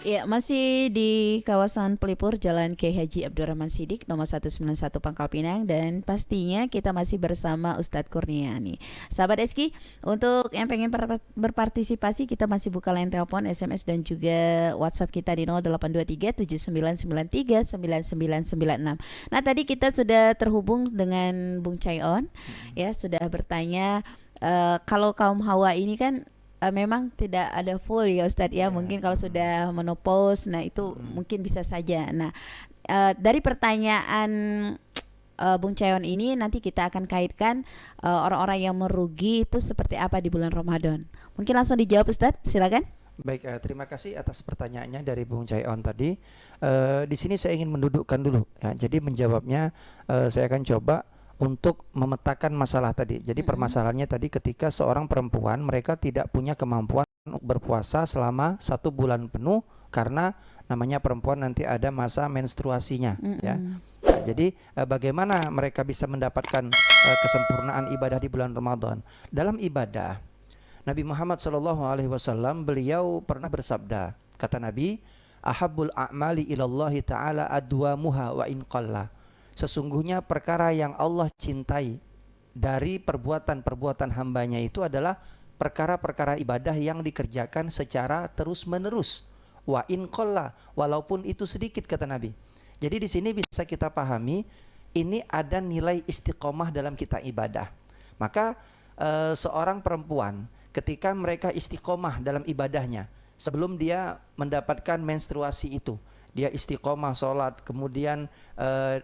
Ya, masih di kawasan Pelipur Jalan Kiai Haji Abdurrahman Sidik nomor 191 Pangkal Pinang, dan pastinya kita masih bersama Ustadz Kurniani. Sahabat Eski, untuk yang pengen berpartisipasi kita masih buka line telepon, SMS dan juga WhatsApp kita di 0823 7993 9996. Nah, tadi kita sudah terhubung dengan Bung Chayon, ya sudah bertanya kalau kaum Hawa ini kan memang tidak ada full ya Ustadz ya. Mungkin kalau sudah menopause, nah itu mungkin bisa saja. Nah, dari pertanyaan Bung Chayon ini nanti kita akan kaitkan orang-orang yang merugi itu seperti apa di bulan Ramadan. Mungkin langsung dijawab Ustadz, silakan. Baik, terima kasih atas pertanyaannya dari Bung Chayon tadi. Di sini saya ingin mendudukkan dulu ya. Jadi menjawabnya saya akan coba untuk memetakan masalah tadi. Jadi permasalahannya tadi ketika seorang perempuan mereka tidak punya kemampuan untuk berpuasa selama 1 bulan penuh karena namanya perempuan nanti ada masa menstruasinya ya. Nah, jadi bagaimana mereka bisa mendapatkan kesempurnaan ibadah di bulan Ramadan? Dalam ibadah Nabi Muhammad SAW beliau pernah bersabda, kata Nabi, ahabbul a'mali ilallahi ta'ala adwamuha wa in qalla. Sesungguhnya perkara yang Allah cintai dari perbuatan-perbuatan hambanya itu adalah perkara-perkara ibadah yang dikerjakan secara terus-menerus. Wa in qalla, walaupun itu sedikit, kata Nabi. Jadi di sini bisa kita pahami ini ada nilai istiqomah dalam kita ibadah. Maka seorang perempuan ketika mereka istiqomah dalam ibadahnya sebelum dia mendapatkan menstruasi itu, dia istiqomah sholat, kemudian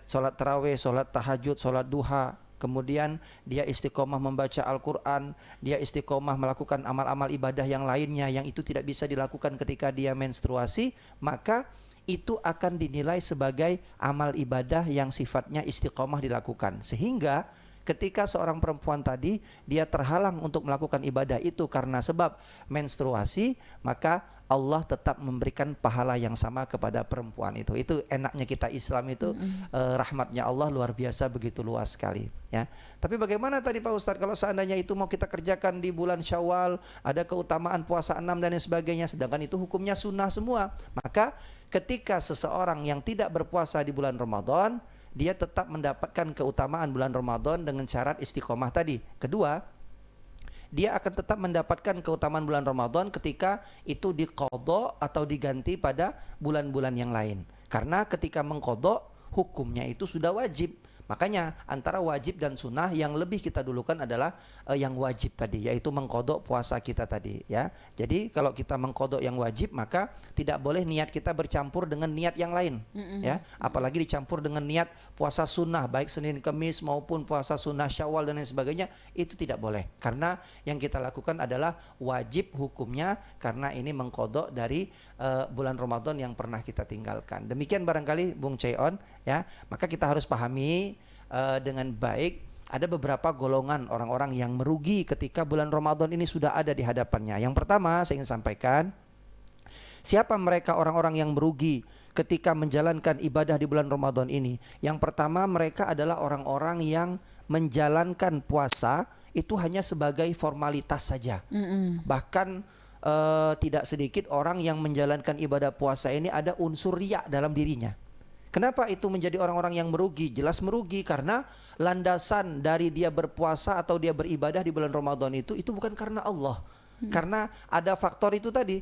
sholat tarawih, sholat tahajud, sholat duha, kemudian dia istiqomah membaca Al-Quran, dia istiqomah melakukan amal-amal ibadah yang lainnya yang itu tidak bisa dilakukan ketika dia menstruasi, maka itu akan dinilai sebagai amal ibadah yang sifatnya istiqomah dilakukan. Sehingga ketika seorang perempuan tadi dia terhalang untuk melakukan ibadah itu karena sebab menstruasi, maka Allah tetap memberikan pahala yang sama kepada perempuan itu. Itu enaknya kita Islam itu, rahmatnya Allah luar biasa, begitu luas sekali ya. Tapi bagaimana tadi Pak Ustadz kalau seandainya itu mau kita kerjakan di bulan Syawal, ada keutamaan puasa 6 dan lain sebagainya, sedangkan itu hukumnya sunnah semua. Maka ketika seseorang yang tidak berpuasa di bulan Ramadan, dia tetap mendapatkan keutamaan bulan Ramadan dengan syarat istiqomah tadi. Kedua, dia akan tetap mendapatkan keutamaan bulan Ramadan ketika itu diqadha atau diganti pada bulan-bulan yang lain. Karena ketika mengqadha hukumnya itu sudah wajib. Makanya antara wajib dan sunnah yang lebih kita dulukan adalah yang wajib tadi, yaitu mengqadha puasa kita tadi ya. Jadi kalau kita mengqadha yang wajib, maka tidak boleh niat kita bercampur dengan niat yang lain ya. Apalagi dicampur dengan niat puasa sunnah, baik Senin Kemis maupun puasa sunnah Syawal dan lain sebagainya, itu tidak boleh. Karena yang kita lakukan adalah wajib hukumnya, karena ini mengqadha dari bulan Ramadan yang pernah kita tinggalkan. Demikian barangkali Bung Chayon ya. Maka kita harus pahami dengan baik, ada beberapa golongan orang-orang yang merugi ketika bulan Ramadan ini sudah ada di hadapannya. Yang pertama saya ingin sampaikan, siapa mereka orang-orang yang merugi ketika menjalankan ibadah di bulan Ramadan ini? Yang pertama, mereka adalah orang-orang yang menjalankan puasa itu hanya sebagai formalitas saja. Bahkan tidak sedikit orang yang menjalankan ibadah puasa ini ada unsur riya dalam dirinya. Kenapa itu menjadi orang-orang yang merugi? Jelas merugi karena landasan dari dia berpuasa atau dia beribadah di bulan Ramadan itu bukan karena Allah. Karena ada faktor itu tadi.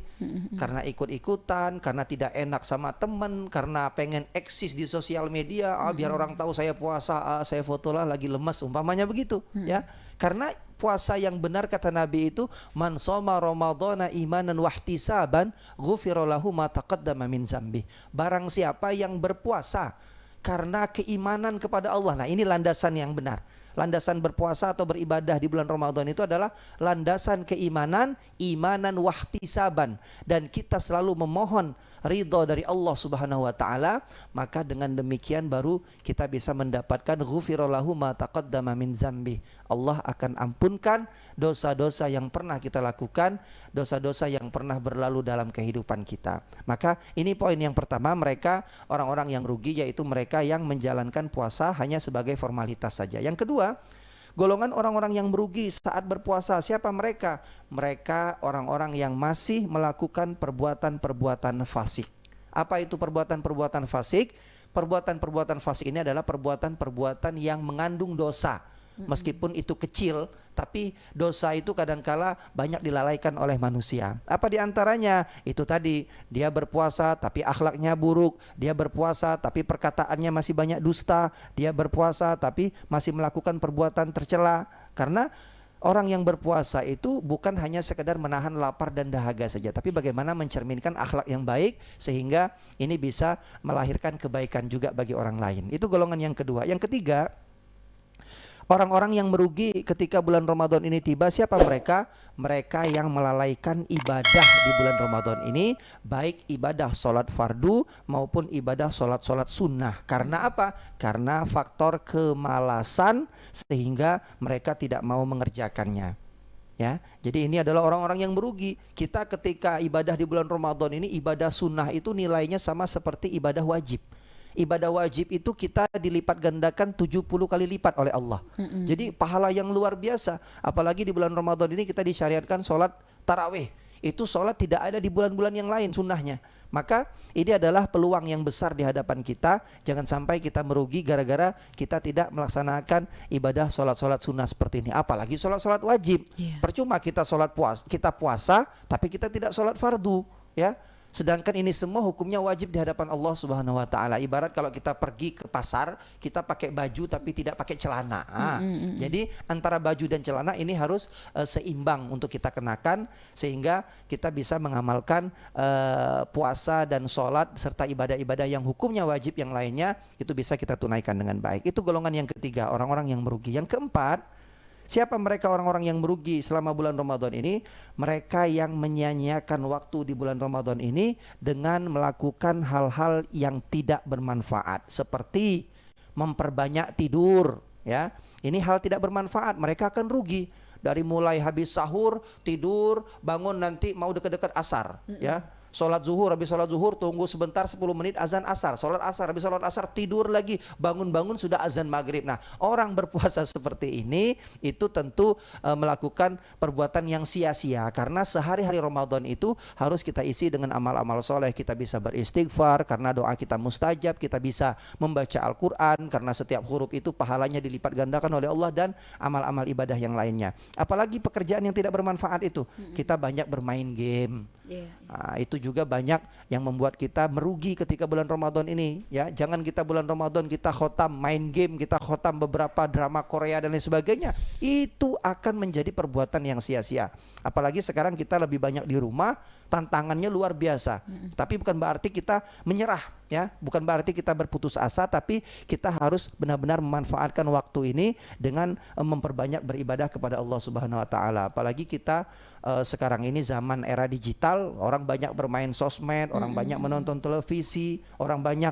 Karena ikut-ikutan, karena tidak enak sama teman, karena pengen eksis di sosial media, biar orang tahu saya puasa, saya fotolah lagi lemas, umpamanya begitu ya. Karena puasa yang benar kata Nabi itu, man shoma ramadhana imanan wahtisaban ghufira lahu ma taqaddama min zambi. Barang siapa yang berpuasa karena keimanan kepada Allah. Nah, ini landasan yang benar. Landasan berpuasa atau beribadah di bulan Ramadan itu adalah landasan keimanan, imanan wahtisaban, dan kita selalu memohon ridha dari Allah Subhanahu wa taala. Maka dengan demikian baru kita bisa mendapatkan ghufira lahu ma taqaddama min zambi. Allah akan ampunkan dosa-dosa yang pernah kita lakukan, dosa-dosa yang pernah berlalu dalam kehidupan kita. Maka ini poin yang pertama, mereka orang-orang yang rugi, yaitu mereka yang menjalankan puasa hanya sebagai formalitas saja. Yang kedua, Golongan orang-orang yang merugi saat berpuasa, siapa mereka? Mereka orang-orang yang masih melakukan perbuatan-perbuatan fasik. Apa itu perbuatan-perbuatan fasik? Perbuatan-perbuatan fasik ini adalah perbuatan-perbuatan yang mengandung dosa. Meskipun itu kecil, tapi dosa itu kadangkala banyak dilalaikan oleh manusia. Apa diantaranya? Itu tadi, dia berpuasa tapi akhlaknya buruk, dia berpuasa tapi perkataannya masih banyak dusta, dia berpuasa tapi masih melakukan perbuatan tercela. Karena orang yang berpuasa itu bukan hanya sekedar menahan lapar dan dahaga saja, tapi bagaimana mencerminkan akhlak yang baik sehingga ini bisa melahirkan kebaikan juga bagi orang lain. Itu golongan yang kedua. Yang ketiga, orang-orang yang merugi ketika bulan Ramadan ini tiba, siapa mereka? Mereka yang melalaikan ibadah di bulan Ramadan ini, baik ibadah sholat fardu maupun ibadah sholat sunnah. Karena apa? Karena faktor kemalasan sehingga mereka tidak mau mengerjakannya. Ya, jadi ini adalah orang-orang yang merugi. Kita ketika ibadah di bulan Ramadan ini, ibadah sunnah itu nilainya sama seperti ibadah wajib. Ibadah wajib itu kita dilipat gandakan 70 kali lipat oleh Allah. Jadi pahala yang luar biasa. Apalagi di bulan Ramadan ini kita disyariatkan sholat tarawih. Itu sholat tidak ada di bulan-bulan yang lain sunnahnya. Maka ini adalah peluang yang besar di hadapan kita. Jangan sampai kita merugi gara-gara kita tidak melaksanakan ibadah sholat-sholat sunnah seperti ini. Apalagi sholat-sholat wajib. Percuma kita kita puasa tapi kita tidak sholat fardu, ya. Sedangkan ini semua hukumnya wajib di hadapan Allah Subhanahu wa taala. Ibarat kalau kita pergi ke pasar, kita pakai baju tapi tidak pakai celana. Jadi antara baju dan celana ini harus seimbang untuk kita kenakan sehingga kita bisa mengamalkan puasa dan sholat serta ibadah-ibadah yang hukumnya wajib yang lainnya itu bisa kita tunaikan dengan baik. Itu golongan yang ketiga, orang-orang yang merugi. Yang keempat, siapa mereka orang-orang yang merugi selama bulan Ramadan ini? Mereka yang menyia-nyiakan waktu di bulan Ramadan ini dengan melakukan hal-hal yang tidak bermanfaat, seperti memperbanyak tidur, ya. Ini hal tidak bermanfaat, mereka akan rugi. Dari mulai habis sahur, tidur, bangun nanti mau dekat-dekat asar, ya. Sholat zuhur, habis sholat zuhur tunggu sebentar 10 menit azan asar. Sholat asar, habis sholat asar tidur lagi. Bangun-bangun sudah azan maghrib. Nah, orang berpuasa seperti ini itu tentu melakukan perbuatan yang sia-sia. Karena sehari-hari Ramadan itu harus kita isi dengan amal-amal soleh. Kita bisa beristighfar karena doa kita mustajab. Kita bisa membaca Al-Quran karena setiap huruf itu pahalanya dilipat gandakan oleh Allah. Dan amal-amal ibadah yang lainnya. Apalagi pekerjaan yang tidak bermanfaat itu. Kita banyak bermain game. Nah, itu juga banyak yang membuat kita merugi ketika bulan Ramadan ini, ya. Jangan kita bulan Ramadan kita khotam main game, kita khotam beberapa drama Korea dan lain sebagainya. Itu akan menjadi perbuatan yang sia-sia. Apalagi sekarang kita lebih banyak di rumah, tantangannya luar biasa. Tapi bukan berarti kita menyerah, ya. Bukan berarti kita berputus asa, tapi kita harus benar-benar memanfaatkan waktu ini dengan memperbanyak beribadah kepada Allah Subhanahu wa taala. Apalagi kita sekarang ini zaman era digital, orang banyak bermain sosmed, orang banyak menonton televisi, orang banyak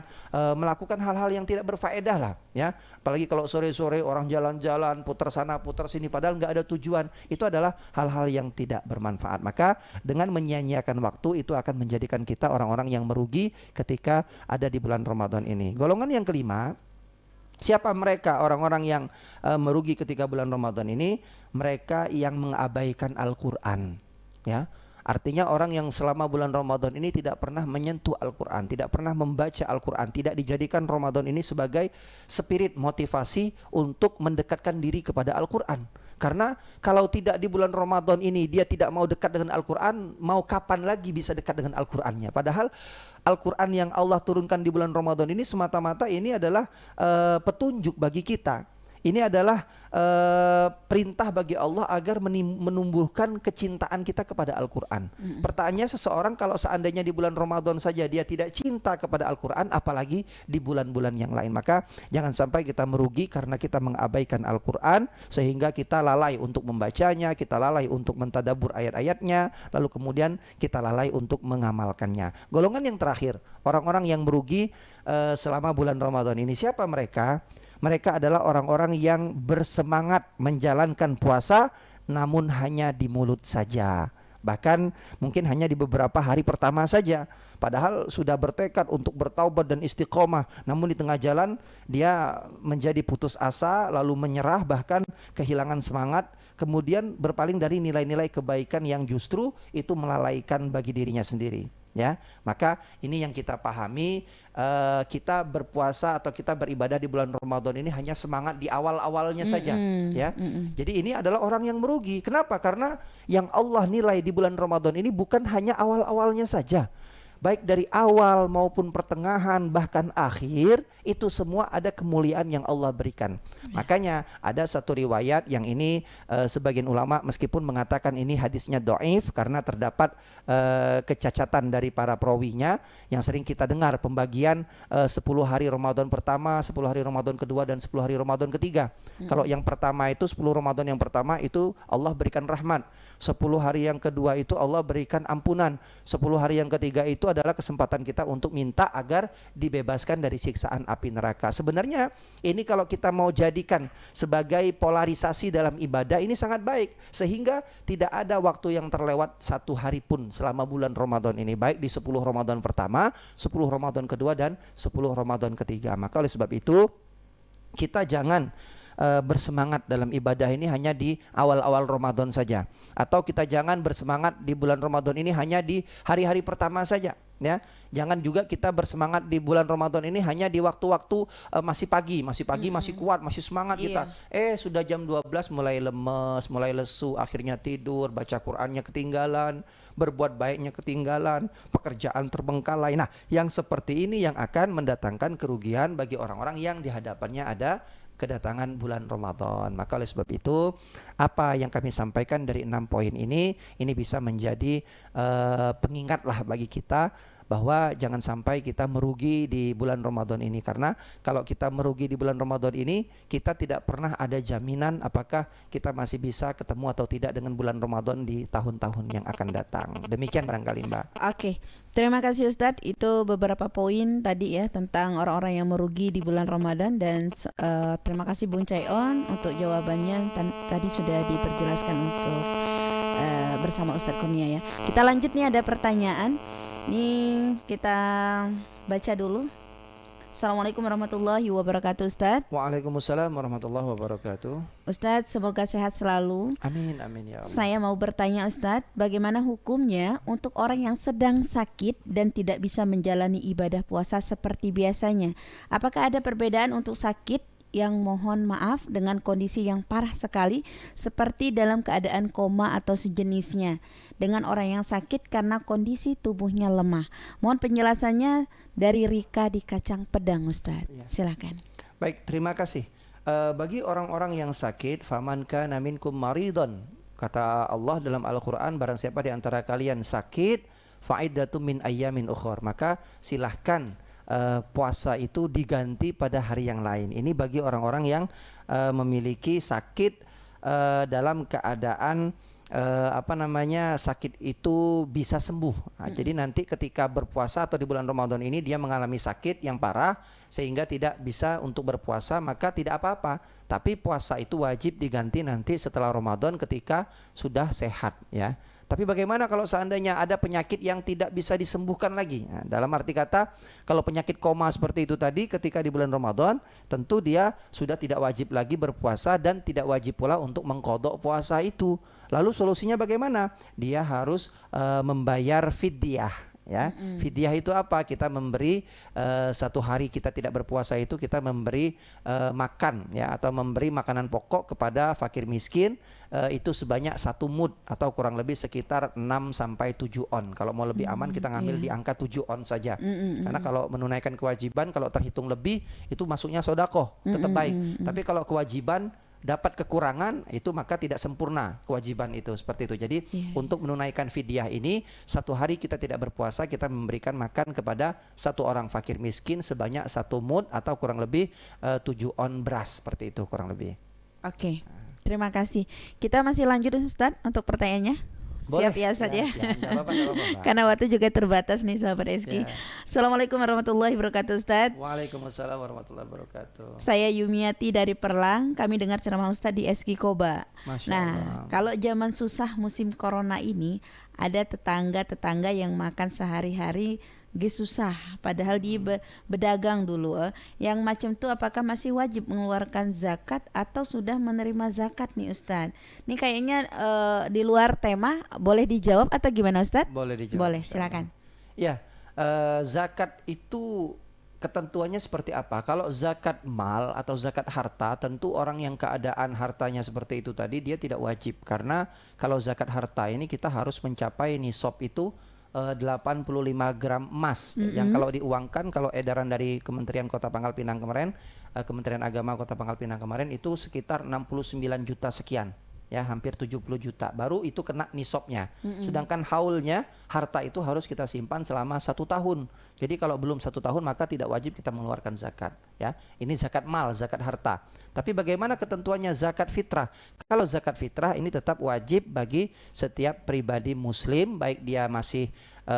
melakukan hal-hal yang tidak berfaedah lah, ya. Apalagi kalau sore-sore orang jalan-jalan putar sana putar sini padahal nggak ada tujuan. Itu adalah hal-hal yang tidak bermanfaat. Maka dengan menyia-nyiakan waktu itu akan menjadikan kita orang-orang yang merugi ketika ada di bulan Ramadan ini. Golongan yang kelima, siapa mereka orang-orang yang merugi ketika bulan Ramadan ini? Mereka yang mengabaikan Al-Quran, ya. Artinya orang yang selama bulan Ramadan ini tidak pernah menyentuh Al-Quran, tidak pernah membaca Al-Quran, tidak dijadikan Ramadan ini sebagai spirit motivasi untuk mendekatkan diri kepada Al-Quran. Karena kalau tidak di bulan Ramadan ini dia tidak mau dekat dengan Al-Quran, mau kapan lagi bisa dekat dengan Al-Qurannya? Padahal Al-Quran yang Allah turunkan di bulan Ramadan ini semata-mata ini adalah petunjuk bagi kita. Ini adalah perintah bagi Allah agar menumbuhkan kecintaan kita kepada Al-Quran. Pertanyaannya, seseorang kalau seandainya di bulan Ramadan saja dia tidak cinta kepada Al-Quran, apalagi di bulan-bulan yang lain. Maka jangan sampai kita merugi karena kita mengabaikan Al-Quran sehingga kita lalai untuk membacanya, kita lalai untuk mentadabbur ayat-ayatnya, lalu kemudian kita lalai untuk mengamalkannya. Golongan yang terakhir, orang-orang yang merugi selama bulan Ramadan ini, siapa mereka? Mereka adalah orang-orang yang bersemangat menjalankan puasa namun hanya di mulut saja. Bahkan mungkin hanya di beberapa hari pertama saja. padahal sudah bertekad untuk bertaubat dan istiqomah, namun di tengah jalan dia menjadi putus asa, lalu menyerah, bahkan kehilangan semangat, kemudian berpaling dari nilai-nilai kebaikan yang justru itu melalaikan bagi dirinya sendiri. Ya, maka ini yang kita pahami, kita berpuasa atau kita beribadah di bulan Ramadan ini hanya semangat di awal-awalnya saja, ya. Jadi ini adalah orang yang merugi. Kenapa? Karena yang Allah nilai di bulan Ramadan ini bukan hanya awal-awalnya saja. Baik dari awal maupun pertengahan bahkan akhir, itu semua ada kemuliaan yang Allah berikan. Makanya ada satu riwayat yang ini sebagian ulama meskipun mengatakan ini hadisnya dhaif karena terdapat kecacatan dari para perawinya, yang sering kita dengar pembagian 10 hari Ramadan pertama, 10 hari Ramadan kedua, dan 10 hari Ramadan ketiga. Kalau yang pertama itu 10 Ramadan yang pertama itu Allah berikan rahmat, 10 hari yang kedua itu Allah berikan ampunan, 10 hari yang ketiga itu adalah kesempatan kita untuk minta agar dibebaskan dari siksaan api neraka. Sebenarnya ini kalau kita mau jadikan sebagai polarisasi dalam ibadah, ini sangat baik, sehingga tidak ada waktu yang terlewat satu hari pun selama bulan Ramadan ini, baik di 10 Ramadan pertama, 10 Ramadan kedua, dan 10 Ramadan ketiga. Maka oleh sebab itu kita jangan bersemangat dalam ibadah ini hanya di awal-awal Ramadan saja, atau kita jangan bersemangat di bulan Ramadan ini hanya di hari-hari pertama saja, ya. Jangan juga kita bersemangat di bulan Ramadan ini hanya di waktu-waktu masih pagi, masih kuat, masih semangat kita. Sudah jam 12 mulai lemes, mulai lesu, akhirnya tidur, baca Qur'annya ketinggalan, berbuat baiknya ketinggalan, pekerjaan terbengkalai. Nah, yang seperti ini yang akan mendatangkan kerugian bagi orang-orang yang di hadapannya ada kedatangan bulan Ramadan. Maka oleh sebab itu, apa yang kami sampaikan dari 6 poin ini bisa menjadi pengingatlah bagi kita bahwa jangan sampai kita merugi di bulan Ramadan ini, karena kalau kita merugi di bulan Ramadan ini, kita tidak pernah ada jaminan apakah kita masih bisa ketemu atau tidak dengan bulan Ramadan di tahun-tahun yang akan datang. Demikian barangkali, Mbak. Oke, terima kasih Ustadz. Itu beberapa poin tadi ya tentang orang-orang yang merugi di bulan Ramadan, dan terima kasih Bung Chaeon untuk jawabannya. Tadi sudah diperjelaskan untuk bersama Ustadz Kurnia ya. Kita lanjut nih, ada pertanyaan. Nih kita baca dulu. Assalamualaikum warahmatullahi wabarakatuh Ustadz. Waalaikumsalam warahmatullahi wabarakatuh. Ustadz, semoga sehat selalu. Amin, amin ya Allah. Saya mau bertanya Ustadz, bagaimana hukumnya untuk orang yang sedang sakit dan tidak bisa menjalani ibadah puasa seperti biasanya? Apakah ada perbedaan untuk sakit yang mohon maaf dengan kondisi yang parah sekali seperti dalam keadaan koma atau sejenisnya, dengan orang yang sakit karena kondisi tubuhnya lemah? Mohon penjelasannya dari Rika di Kacang Pedang Ustadz. Ya. Silakan. Baik, terima kasih. Bagi orang-orang yang sakit, faman kana minkum maridon, kata Allah dalam Al-Quran, barang siapa di antara kalian sakit, fa'iddatum min ayyamin ukhor, maka silahkan puasa itu diganti pada hari yang lain. Ini bagi orang-orang yang memiliki sakit dalam keadaan sakit itu bisa sembuh. Jadi nanti ketika berpuasa atau di bulan Ramadan ini dia mengalami sakit yang parah sehingga tidak bisa untuk berpuasa, maka tidak apa-apa. Tapi puasa itu wajib diganti nanti setelah Ramadan ketika sudah sehat, ya. Tapi bagaimana kalau seandainya ada penyakit yang tidak bisa disembuhkan lagi? Nah, dalam arti kata, kalau penyakit koma seperti itu tadi ketika di bulan Ramadan, tentu dia sudah tidak wajib lagi berpuasa dan tidak wajib pula untuk mengqadha puasa itu. Lalu solusinya bagaimana? Dia harus membayar fidyah. Ya, fidyah itu apa? Kita memberi satu hari kita tidak berpuasa itu kita memberi makan, ya, atau memberi makanan pokok kepada fakir miskin, itu sebanyak 1 mud atau kurang lebih sekitar 6 sampai 7 on. Kalau mau lebih aman kita ngambil di angka 7 on saja. Karena kalau menunaikan kewajiban, kalau terhitung lebih itu masuknya sedekah, tetap baik. Tapi kalau kewajiban dapat kekurangan, itu maka tidak sempurna kewajiban itu, seperti itu. Jadi untuk menunaikan fidyah ini, 1 hari kita tidak berpuasa, kita memberikan makan kepada 1 orang fakir miskin sebanyak 1 mud atau kurang lebih 7 on beras, seperti itu kurang lebih. Oke, terima kasih. Kita masih lanjut Ustadz untuk pertanyaannya. Boleh. Siap ya Ustadz ya, Nggak apa-apa, Mbak. karena waktu juga terbatas nih sahabat Eski. Assalamualaikum warahmatullahi wabarakatuh Ustadz. Waalaikumsalam warahmatullahi wabarakatuh. Saya Yumiati dari Perlang. Kami dengar ceramah Ustadz di Eski Koba. Masya Nah, Allah. kalau zaman susah musim corona ini, ada tetangga-tetangga yang makan sehari-hari susah padahal dia berdagang dulu. Yang macam tuh apakah masih wajib mengeluarkan zakat atau sudah menerima zakat nih Ustadz? Ini kayaknya di luar tema, boleh dijawab atau gimana Ustadz? Boleh dijawab. Boleh, silakan. Ya, zakat itu ketentuannya seperti apa? Kalau zakat mal atau zakat harta, tentu orang yang keadaan hartanya seperti itu tadi dia tidak wajib, karena kalau zakat harta ini kita harus mencapai nisab itu 85 gram emas, yang kalau diuangkan, kalau edaran dari Kementerian Kota Pangkal Pinang kemarin, Kementerian Agama Kota Pangkal Pinang kemarin itu sekitar 69 juta sekian, ya hampir 70 juta baru itu kena nisabnya. Sedangkan haulnya harta itu harus kita simpan selama 1 tahun. Jadi kalau belum 1 tahun maka tidak wajib kita mengeluarkan zakat, ya. Ini zakat mal, zakat harta. Tapi bagaimana ketentuannya zakat fitrah? Kalau zakat fitrah ini tetap wajib bagi setiap pribadi muslim, baik dia masih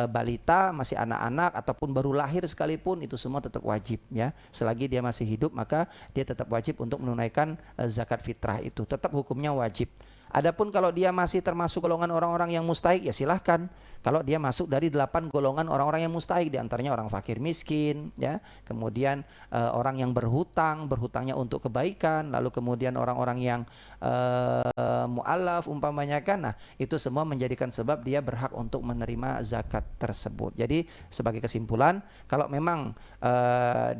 balita, masih anak-anak ataupun baru lahir sekalipun, itu semua tetap wajib, ya. Selagi dia masih hidup maka dia tetap wajib untuk menunaikan zakat fitrah, itu tetap hukumnya wajib. Adapun kalau dia masih termasuk golongan orang-orang yang mustahik, ya silahkan. Kalau dia masuk dari 8 golongan orang-orang yang mustahik, diantaranya orang fakir miskin, ya, kemudian orang yang berhutangnya untuk kebaikan, lalu kemudian orang-orang yang mu'alaf umpamanya kan, nah itu semua menjadikan sebab dia berhak untuk menerima zakat tersebut. Jadi sebagai kesimpulan, kalau memang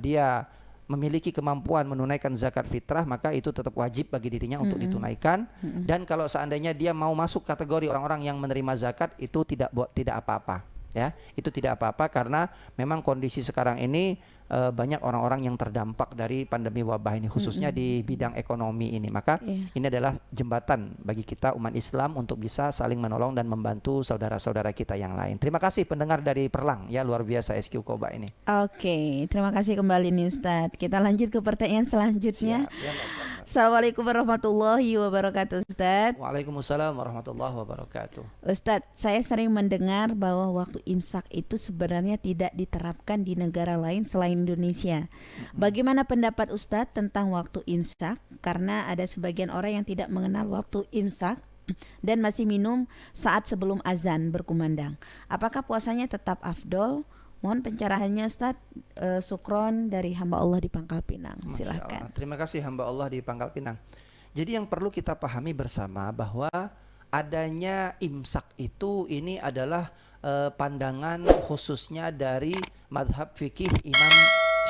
dia memiliki kemampuan menunaikan zakat fitrah, maka itu tetap wajib bagi dirinya untuk ditunaikan. Dan kalau seandainya dia mau masuk kategori orang-orang yang menerima zakat, itu tidak apa-apa, ya. Itu tidak apa-apa karena memang kondisi sekarang ini banyak orang-orang yang terdampak dari pandemi wabah ini, khususnya di bidang ekonomi ini. Maka ini adalah jembatan bagi kita umat Islam untuk bisa saling menolong dan membantu saudara-saudara kita yang lain. Terima kasih pendengar dari Perlang, ya, luar biasa SQ Koba ini. Oke, terima kasih kembali nih Ustadz. Kita lanjut ke pertanyaan selanjutnya. Siap, ya, Mbak Selamat. Assalamualaikum warahmatullahi wabarakatuh Ustadz. Waalaikumsalam warahmatullahi wabarakatuh. Ustadz, saya sering mendengar bahwa waktu imsak itu sebenarnya tidak diterapkan di negara lain selain Indonesia. Bagaimana pendapat Ustadz tentang waktu imsak? Karena ada sebagian orang yang tidak mengenal waktu imsak dan masih minum saat sebelum azan berkumandang. Apakah puasanya tetap afdol? Mohon pencerahannya Ustadz. Sukron dari hamba Allah di Pangkal Pinang. Silakan. Terima kasih hamba Allah di Pangkal Pinang. Jadi yang perlu kita pahami bersama bahwa adanya imsak itu ini adalah pandangan khususnya dari madhab fikih Imam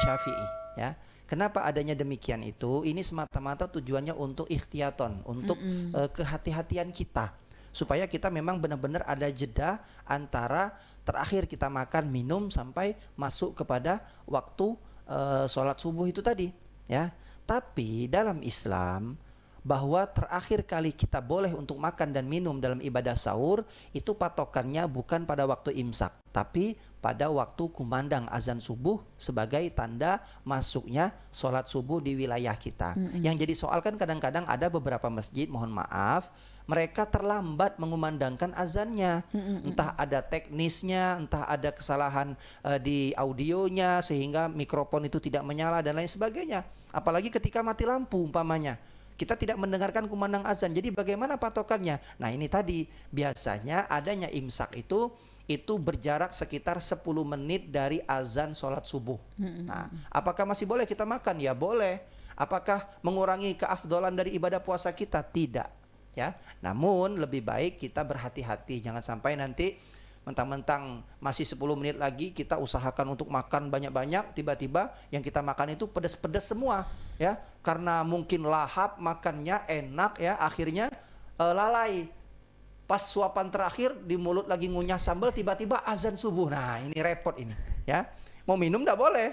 Syafi'i, ya. Kenapa adanya demikian itu? Ini semata-mata tujuannya untuk ikhtiyaton, untuk kehati-hatian kita, supaya kita memang benar-benar ada jeda antara terakhir kita makan minum sampai masuk kepada waktu sholat subuh itu tadi, ya. Tapi dalam Islam, bahwa terakhir kali kita boleh untuk makan dan minum dalam ibadah sahur itu patokannya bukan pada waktu imsak, tapi pada waktu kumandang azan subuh sebagai tanda masuknya sholat subuh di wilayah kita. Yang jadi soal kan kadang-kadang ada beberapa masjid, mohon maaf, mereka terlambat mengumandangkan azannya. Entah ada teknisnya, entah ada kesalahan di audionya sehingga mikrofon itu tidak menyala dan lain sebagainya. Apalagi ketika mati lampu umpamanya, kita tidak mendengarkan kumandang azan. Jadi bagaimana patokannya? Nah ini tadi, biasanya adanya imsak itu berjarak sekitar 10 menit dari azan sholat subuh. Nah, apakah masih boleh kita makan? Ya boleh. Apakah mengurangi keafdolan dari ibadah puasa kita? Tidak, ya. Namun lebih baik kita berhati-hati, jangan sampai nanti mentang-mentang masih 10 menit lagi kita usahakan untuk makan banyak-banyak, tiba-tiba yang kita makan itu pedas-pedas semua, ya. Karena mungkin lahap makannya enak, ya, akhirnya lalai. Pas suapan terakhir di mulut lagi ngunyah sambal, tiba-tiba azan subuh. Nah, ini repot ini, ya. Mau minum enggak boleh.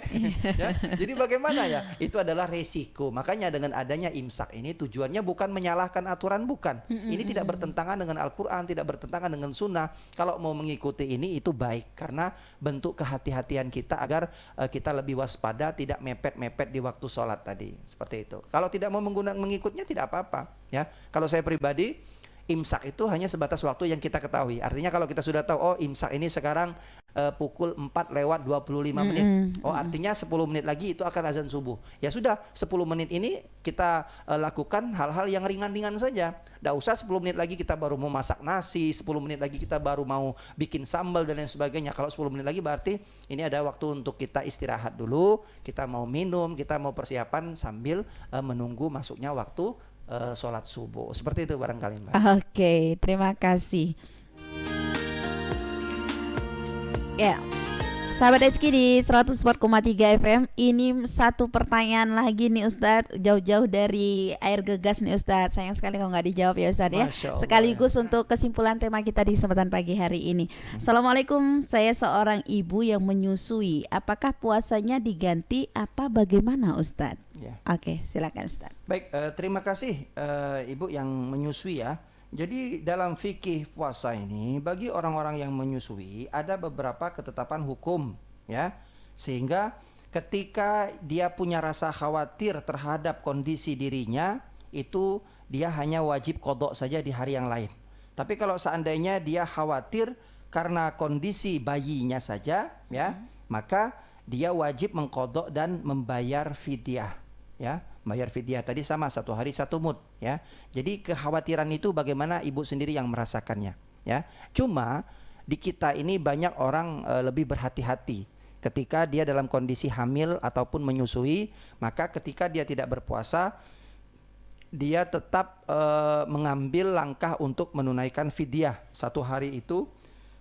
Ya. Jadi bagaimana ya? Itu adalah resiko. Makanya dengan adanya imsak ini tujuannya bukan menyalahkan aturan, bukan. Ini tidak bertentangan dengan Al-Qur'an, tidak bertentangan dengan sunnah. Kalau mau mengikuti ini itu baik, karena bentuk kehati-hatian kita agar kita lebih waspada, tidak mepet-mepet di waktu sholat tadi. Seperti itu. Kalau tidak mau mengikutnya tidak apa-apa, ya. Kalau saya pribadi, imsak itu hanya sebatas waktu yang kita ketahui. Artinya kalau kita sudah tahu, oh imsak ini sekarang pukul 4:25. Oh artinya 10 menit lagi itu akan azan subuh. Ya sudah 10 menit ini kita lakukan hal-hal yang ringan-ringan saja. Tidak usah 10 menit lagi kita baru mau masak nasi, 10 menit lagi kita baru mau bikin sambal dan lain sebagainya. Kalau 10 menit lagi berarti ini ada waktu untuk kita istirahat dulu, kita mau minum, kita mau persiapan sambil menunggu masuknya waktu sholat subuh. Seperti itu barangkali Mbak. Oke, terima kasih. Ya, sahabat Eski di 104,3 FM. Ini satu pertanyaan lagi nih Ustadz, jauh-jauh dari air gegas nih Ustadz. Sayang sekali kalau nggak dijawab ya Ustadz ya. Masya Allah, Sekaligus untuk kesimpulan tema kita di kesempatan pagi hari ini. Assalamualaikum, saya seorang ibu yang menyusui. Apakah puasanya diganti apa bagaimana Ustadz? Ya. Oke, silakan Ustadz. Baik, terima kasih Ibu yang menyusui ya. Jadi dalam fikih puasa ini bagi orang-orang yang menyusui ada beberapa ketetapan hukum ya. Sehingga ketika dia punya rasa khawatir terhadap kondisi dirinya, itu dia hanya wajib qadha saja di hari yang lain. Tapi kalau seandainya dia khawatir karena kondisi bayinya saja ya, maka dia wajib mengqadha dan membayar fidyah ya. Bayar fidyah tadi sama 1 hari 1 mud ya. Jadi kekhawatiran itu bagaimana ibu sendiri yang merasakannya ya. Cuma di kita ini banyak orang lebih berhati-hati ketika dia dalam kondisi hamil ataupun menyusui, maka ketika dia tidak berpuasa dia tetap mengambil langkah untuk menunaikan fidyah 1 hari itu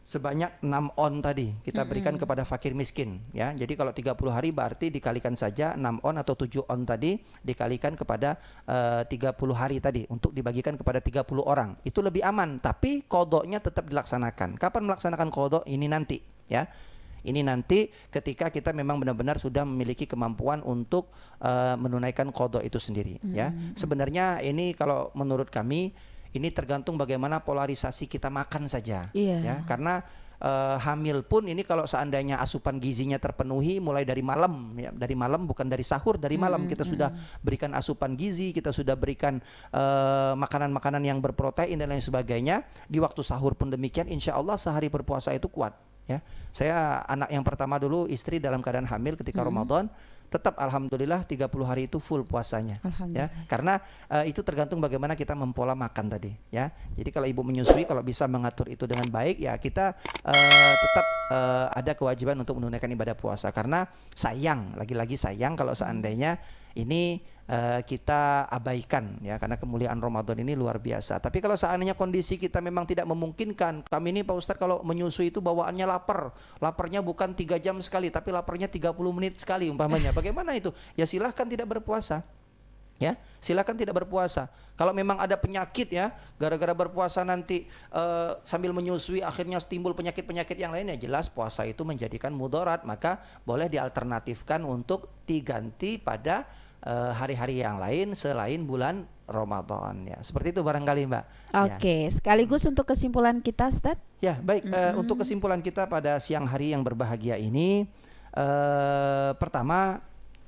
sebanyak 6 on tadi kita berikan kepada fakir miskin ya. Jadi kalau 30 hari berarti dikalikan saja 6 on atau 7 on tadi dikalikan kepada 30 hari tadi untuk dibagikan kepada 30 orang. Itu lebih aman, tapi qadha-nya tetap dilaksanakan. Kapan melaksanakan qadha? Ini nanti ya. Ini nanti ketika kita memang benar-benar sudah memiliki kemampuan untuk menunaikan qadha itu sendiri ya. Sebenarnya ini kalau menurut kami ini tergantung bagaimana polarisasi kita makan saja ya. Karena hamil pun ini kalau seandainya asupan gizinya terpenuhi mulai dari malam ya, dari malam bukan dari sahur, dari malam kita sudah berikan asupan gizi, kita sudah berikan makanan-makanan yang berprotein dan lain sebagainya. Di waktu sahur pun demikian, insya Allah sehari berpuasa itu kuat ya. Saya anak yang pertama dulu, istri dalam keadaan hamil ketika Ramadan, tetap alhamdulillah 30 hari itu full puasanya ya. Karena itu tergantung bagaimana kita mempola makan tadi ya. Jadi kalau ibu menyusui, kalau bisa mengatur itu dengan baik ya, kita tetap ada kewajiban untuk menunaikan ibadah puasa. Karena sayang, lagi-lagi sayang kalau seandainya ini kita abaikan ya, karena kemuliaan Ramadan ini luar biasa. Tapi kalau seandainya kondisi kita memang tidak memungkinkan, kami ini Pak Ustadz kalau menyusui itu bawaannya lapar, laparnya bukan 3 jam sekali tapi laparnya 30 menit sekali umpamanya, bagaimana itu? Ya silahkan tidak berpuasa ya, silakan tidak berpuasa. Kalau memang ada penyakit ya, gara-gara berpuasa nanti sambil menyusui akhirnya timbul penyakit-penyakit yang lain, ya jelas puasa itu menjadikan mudarat, maka boleh dialternatifkan untuk diganti pada hari-hari yang lain selain bulan Ramadan ya. Seperti itu barangkali Mbak. Oke, sekaligus untuk kesimpulan kita Ustadz. Ya baik, untuk kesimpulan kita pada siang hari yang berbahagia ini, pertama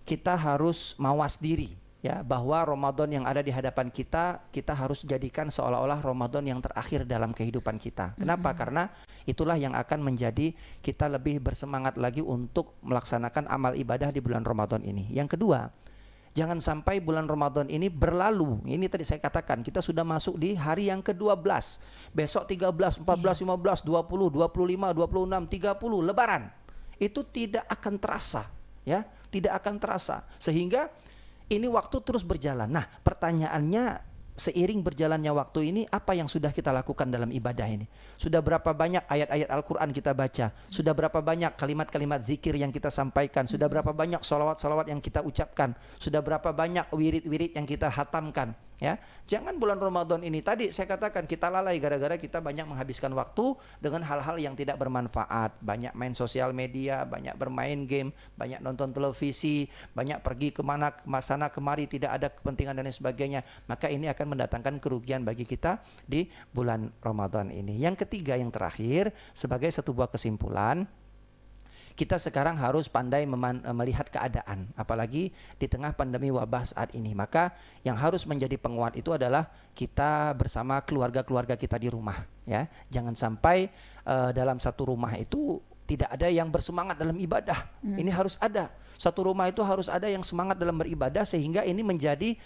kita harus mawas diri ya, bahwa Ramadan yang ada di hadapan kita harus jadikan seolah-olah Ramadan yang terakhir dalam kehidupan kita. Kenapa? Karena itulah yang akan menjadi kita lebih bersemangat lagi untuk melaksanakan amal ibadah di bulan Ramadan ini. Yang kedua, jangan sampai bulan Ramadan ini berlalu. Ini tadi saya katakan, kita sudah masuk di hari yang ke-12. Besok 13, 14, 15, 20, 25, 26, 30 Lebaran. Itu tidak akan terasa ya, tidak akan terasa. Sehingga ini waktu terus berjalan. Nah, pertanyaannya, seiring berjalannya waktu ini, apa yang sudah kita lakukan dalam ibadah ini? Sudah berapa banyak ayat-ayat Al-Quran kita baca? Sudah berapa banyak kalimat-kalimat zikir yang kita sampaikan? Sudah berapa banyak salawat-salawat yang kita ucapkan? Sudah berapa banyak wirid-wirid yang kita hatamkan? Ya, jangan bulan Ramadan ini, tadi saya katakan, kita lalai gara-gara kita banyak menghabiskan waktu dengan hal-hal yang tidak bermanfaat, banyak main sosial media, banyak bermain game, banyak nonton televisi, banyak pergi kemana sana kemari, tidak ada kepentingan dan lain sebagainya. Maka ini akan mendatangkan kerugian bagi kita di bulan Ramadan ini. Yang ketiga, yang terakhir, sebagai satu buah kesimpulan, Kita sekarang harus pandai melihat keadaan, apalagi di tengah pandemi wabah saat ini. Maka yang harus menjadi penguat itu adalah kita bersama keluarga-keluarga kita di rumah, ya. Jangan sampai dalam satu rumah itu tidak ada yang bersemangat dalam ibadah. Ini harus ada. Satu rumah itu harus ada yang semangat dalam beribadah, sehingga ini menjadi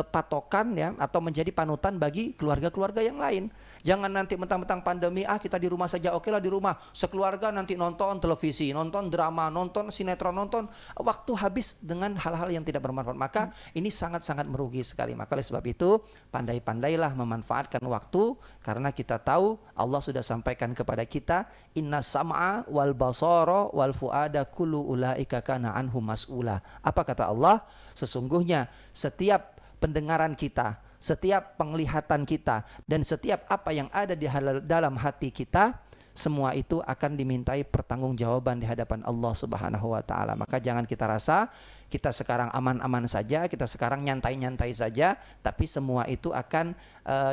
patokan, ya, atau menjadi panutan bagi keluarga-keluarga yang lain. Jangan nanti mentang-mentang pandemi, kita di rumah saja, oke lah di rumah. Sekeluarga nanti nonton televisi, nonton drama, nonton sinetron, nonton, waktu habis dengan hal-hal yang tidak bermanfaat. Maka ini sangat-sangat merugi sekali. Maka oleh sebab itu pandai-pandailah memanfaatkan waktu, karena kita tahu Allah sudah sampaikan kepada kita, inna sam'a wal basara wal fuada kullu ulaika kana anhu mas'ula. Apa kata Allah? Sesungguhnya setiap pendengaran kita, setiap penglihatan kita, dan setiap apa yang ada di dalam hati kita, semua itu akan dimintai pertanggungjawaban di hadapan Allah Subhanahu wa taala. Maka jangan kita rasa kita sekarang aman-aman saja, kita sekarang nyantai-nyantai saja, tapi semua itu akan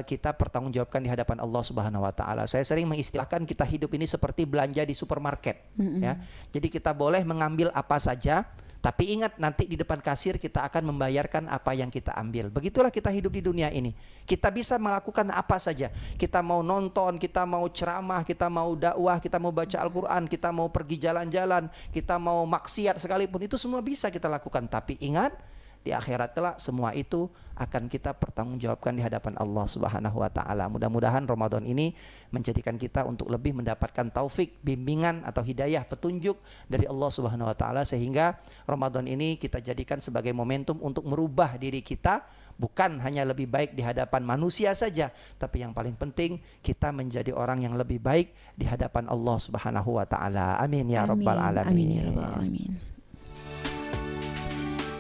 kita pertanggungjawabkan di hadapan Allah Subhanahu wa taala. Saya sering mengistilahkan kita hidup ini seperti belanja di supermarket, ya. Jadi kita boleh mengambil apa saja, tapi ingat nanti di depan kasir kita akan membayarkan apa yang kita ambil. Begitulah kita hidup di dunia ini. Kita bisa melakukan apa saja. Kita mau nonton, kita mau ceramah, kita mau dakwah, kita mau baca Al-Quran, kita mau pergi jalan-jalan, kita mau maksiat sekalipun, itu semua bisa kita lakukan. Tapi ingat, di akhirat kelak semua itu akan kita pertanggungjawabkan di hadapan Allah Subhanahu wa taala. Mudah-mudahan Ramadan ini menjadikan kita untuk lebih mendapatkan taufik, bimbingan atau hidayah, petunjuk dari Allah Subhanahu wa taala, sehingga Ramadan ini kita jadikan sebagai momentum untuk merubah diri kita, bukan hanya lebih baik di hadapan manusia saja, tapi yang paling penting kita menjadi orang yang lebih baik di hadapan Allah Subhanahu wa taala. Amin ya rabbal alamin. Amin ya rabbal alamin.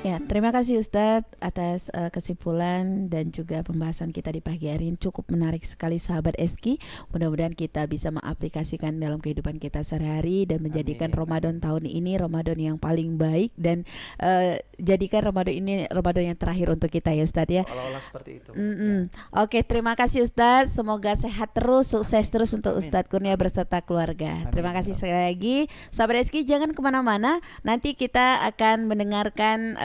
Ya, terima kasih Ustadz atas kesimpulan dan juga pembahasan kita di pagi hari ini. Cukup menarik sekali sahabat Eski. Mudah-mudahan kita bisa mengaplikasikan dalam kehidupan kita sehari-hari dan menjadikan Ramadan tahun ini Ramadan yang paling baik, dan jadikan Ramadan ini Ramadan yang terakhir untuk kita ya Ustadz ya. Seolah-olah seperti itu. Oke, terima kasih Ustadz. Semoga sehat terus, sukses terus untuk Ustadz Kurnia berserta keluarga. Terima kasih sekali lagi. Sahabat Eski, jangan kemana-mana. Nanti kita akan mendengarkan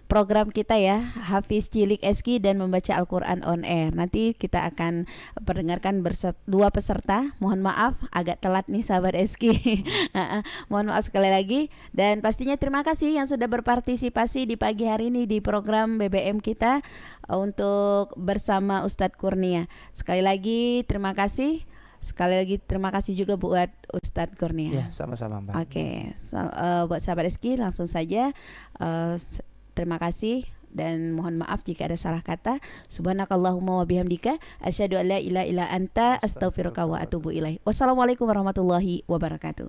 program kita ya, Hafiz Cilik Eski dan membaca Al-Quran on air. Nanti kita akan mendengarkan dua peserta. Mohon maaf agak telat nih sahabat Eski. Mohon maaf sekali lagi. Dan pastinya terima kasih yang sudah berpartisipasi di pagi hari ini di program BBM kita untuk bersama Ustadz Kurnia. Sekali lagi terima kasih. Sekali lagi terima kasih juga buat Ustadz Kurnia. Ya, sama-sama Mbak. Oke, buat sahabat Rizky langsung saja terima kasih dan mohon maaf jika ada salah kata. Subhanakallahumma wa bihamdika asyhadu an la ilaha illa anta astaghfiruka wa atubu ilaik. Wassalamualaikum warahmatullahi wabarakatuh.